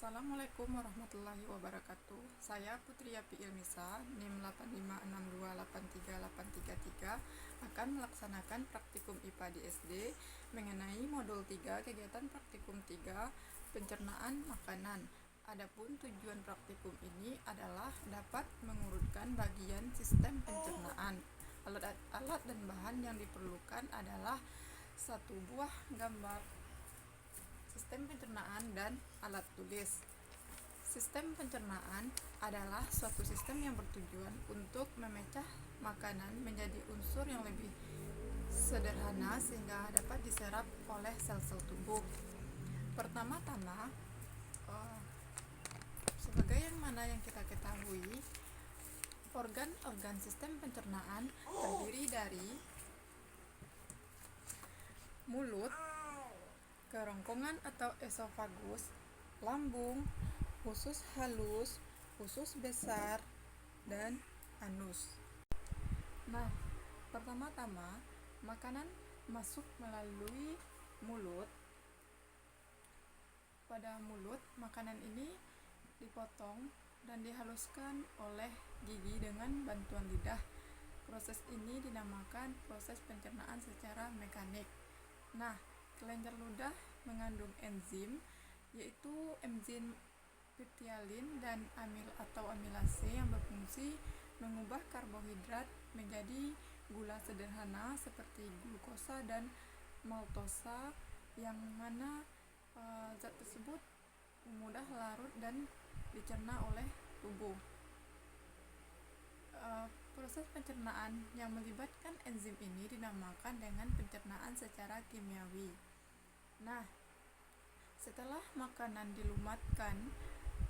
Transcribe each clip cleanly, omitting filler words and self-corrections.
Assalamualaikum warahmatullahi wabarakatuh. Saya Putri Yapi Ilmisa, NIM 8562838333 akan melaksanakan praktikum IPA di SD mengenai modul 3 kegiatan praktikum 3 pencernaan makanan. Adapun tujuan praktikum ini adalah dapat mengurutkan bagian sistem pencernaan. Alat dan bahan yang diperlukan adalah satu buah gambar sistem pencernaan dan alat tulis. Sistem pencernaan adalah suatu sistem yang bertujuan untuk memecah makanan menjadi unsur yang lebih sederhana sehingga dapat diserap oleh sel-sel tubuh. Pertama-tama, sebagaimana yang kita ketahui, organ-organ sistem pencernaan terdiri dari mulut, kerongkongan atau esofagus, lambung, usus halus, usus besar, dan anus. Nah, pertama-tama makanan masuk melalui mulut. Pada mulut, makanan ini dipotong dan dihaluskan oleh gigi dengan bantuan lidah. Proses ini dinamakan proses pencernaan secara mekanik. Nah, kelenjar ludah mengandung enzim, yaitu enzim peptialin dan amilase yang berfungsi mengubah karbohidrat menjadi gula sederhana seperti glukosa dan maltosa, yang mana zat tersebut mudah larut dan dicerna oleh tubuh. Proses pencernaan yang melibatkan enzim ini dinamakan dengan pencernaan secara kimiawi. Nah, setelah makanan dilumatkan,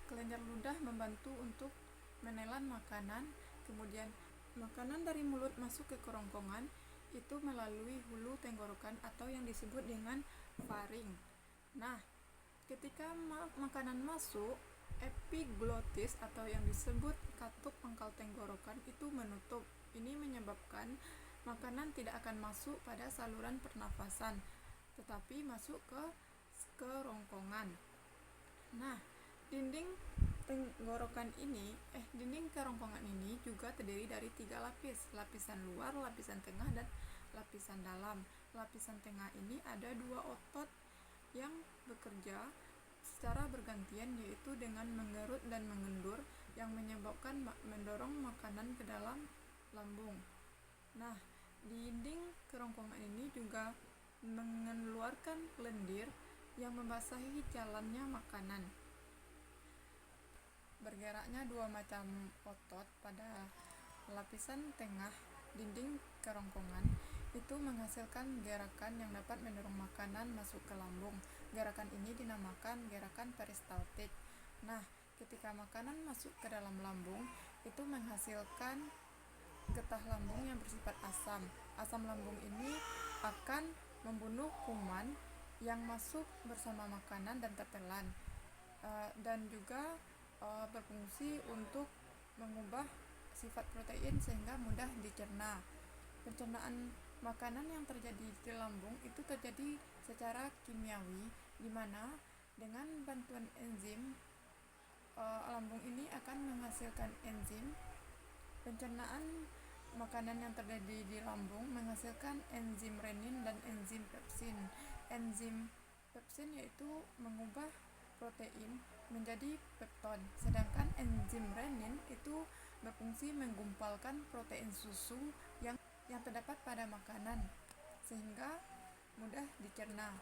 kelenjar ludah membantu untuk menelan makanan, kemudian makanan dari mulut masuk ke kerongkongan, itu melalui hulu tenggorokan atau yang disebut dengan faring. Nah, ketika makanan masuk, epiglotis atau yang disebut katup pangkal tenggorokan itu menutup. Ini menyebabkan makanan tidak akan masuk pada saluran pernafasan, tetapi masuk ke kerongkongan. Nah, dinding kerongkongan ini juga terdiri dari 3 lapis, lapisan luar, lapisan tengah, dan lapisan dalam. Lapisan tengah ini ada 2 otot yang bekerja secara bergantian, yaitu dengan mengerut dan mengendur, yang menyebabkan mendorong makanan ke dalam lambung. Nah, dinding kerongkongan ini juga mengeluarkan lendir yang membasahi jalannya makanan. Bergeraknya 2 macam otot pada lapisan tengah dinding kerongkongan itu menghasilkan gerakan yang dapat mendorong makanan masuk ke lambung. Gerakan ini dinamakan gerakan peristaltik. Nah, ketika makanan masuk ke dalam lambung, itu menghasilkan getah lambung yang bersifat asam. Asam lambung ini akan membunuh kuman yang masuk bersama makanan dan tertelan, dan juga berfungsi untuk mengubah sifat protein sehingga mudah dicerna. Pencernaan makanan yang terjadi di lambung itu terjadi secara kimiawi, di mana dengan bantuan enzim, lambung ini akan menghasilkan enzim. Pencernaan makanan yang terjadi di lambung menghasilkan enzim renin dan enzim pepsin. Enzim pepsin yaitu mengubah protein menjadi pepton, sedangkan enzim renin itu berfungsi menggumpalkan protein susu yang terdapat pada makanan sehingga mudah dicerna.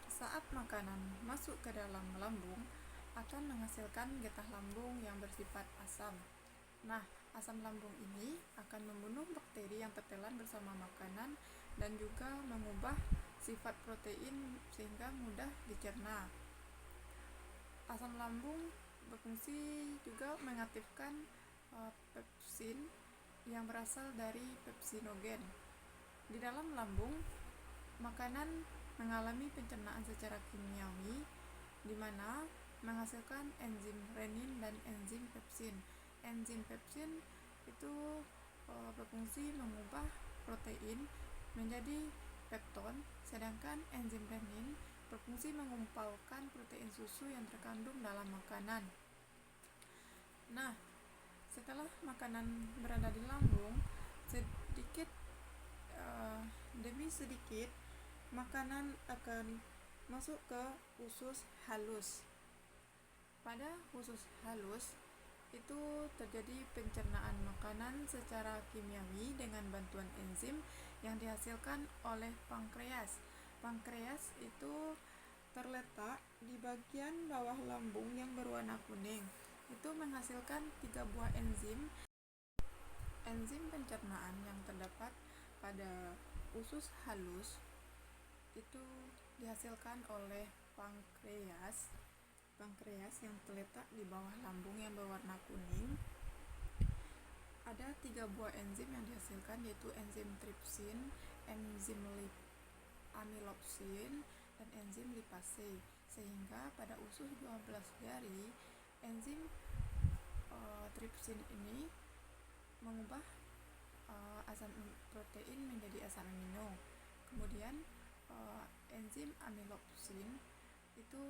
Saat makanan masuk ke dalam lambung, akan menghasilkan getah lambung yang bersifat asam. Nah, asam lambung ini akan membunuh bakteri yang tertelan bersama makanan dan juga mengubah sifat protein sehingga mudah dicerna. Asam lambung berfungsi juga mengaktifkan pepsin yang berasal dari pepsinogen. Di dalam lambung, makanan mengalami pencernaan secara kimiawi, di mana menghasilkan enzim renin dan enzim pepsin. Enzim pepsin itu berfungsi mengubah protein menjadi pepton, sedangkan enzim renin berfungsi mengumpalkan protein susu yang terkandung dalam makanan. Nah, setelah makanan berada di lambung, sedikit demi sedikit makanan akan masuk ke usus halus. Pada usus halus itu terjadi pencernaan makanan secara kimiawi dengan bantuan enzim yang dihasilkan oleh pankreas. Pankreas itu terletak di bagian bawah lambung yang berwarna kuning. Itu menghasilkan 3 buah enzim. Enzim pencernaan yang terdapat pada usus halus itu dihasilkan oleh pankreas. Pankreas yang terletak di bawah lambung yang berwarna kuning. Ada 3 buah enzim yang dihasilkan, yaitu enzim tripsin, enzim amilopsin, dan enzim lipase. Sehingga pada usus 12 jari, enzim tripsin ini mengubah asam protein menjadi asam amino. Kemudian enzim amilopsin itu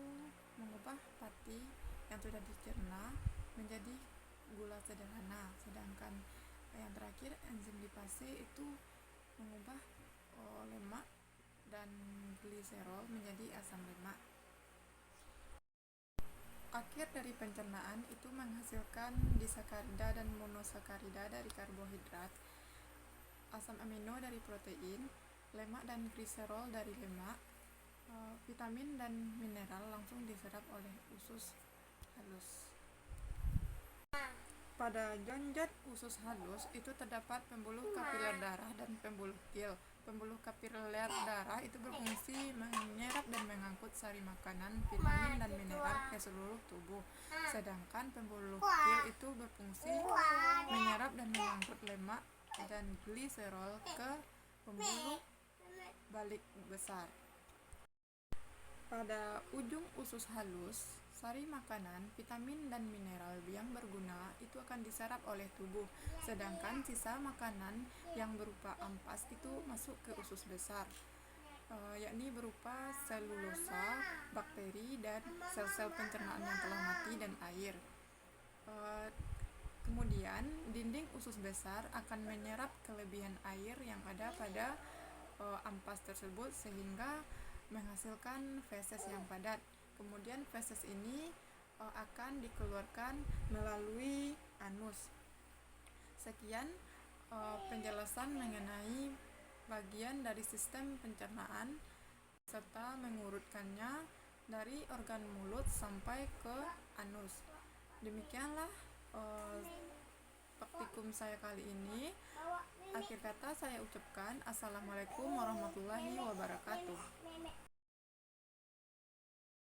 mengubah pati yang sudah dicerna menjadi gula sederhana. Sedangkan yang terakhir, enzim lipase itu mengubah lemak dan gliserol menjadi asam lemak. Akhir dari pencernaan itu menghasilkan disakarida dan monosakarida dari karbohidrat, asam amino dari protein, lemak dan gliserol dari lemak. Vitamin dan mineral langsung diserap oleh usus halus. Pada jonjot usus halus itu terdapat pembuluh kapiler darah dan pembuluh gil. Pembuluh kapiler darah itu berfungsi menyerap dan mengangkut sari makanan, vitamin dan mineral ke seluruh tubuh. Sedangkan pembuluh gil itu berfungsi menyerap dan mengangkut lemak dan gliserol ke pembuluh balik besar. Pada ujung usus halus, sari makanan, vitamin dan mineral yang berguna itu akan diserap oleh tubuh, sedangkan sisa makanan yang berupa ampas itu masuk ke usus besar, yakni berupa selulosa, bakteri, dan sel-sel pencernaan yang telah mati dan air. Kemudian dinding usus besar akan menyerap kelebihan air yang ada pada ampas tersebut sehingga menghasilkan feses yang padat. Kemudian feses ini akan dikeluarkan melalui anus. Sekian penjelasan mengenai bagian dari sistem pencernaan serta mengurutkannya dari organ mulut sampai ke anus. Demikianlah praktikum saya kali ini. Akhir kata saya ucapkan Assalamualaikum warahmatullahi wabarakatuh.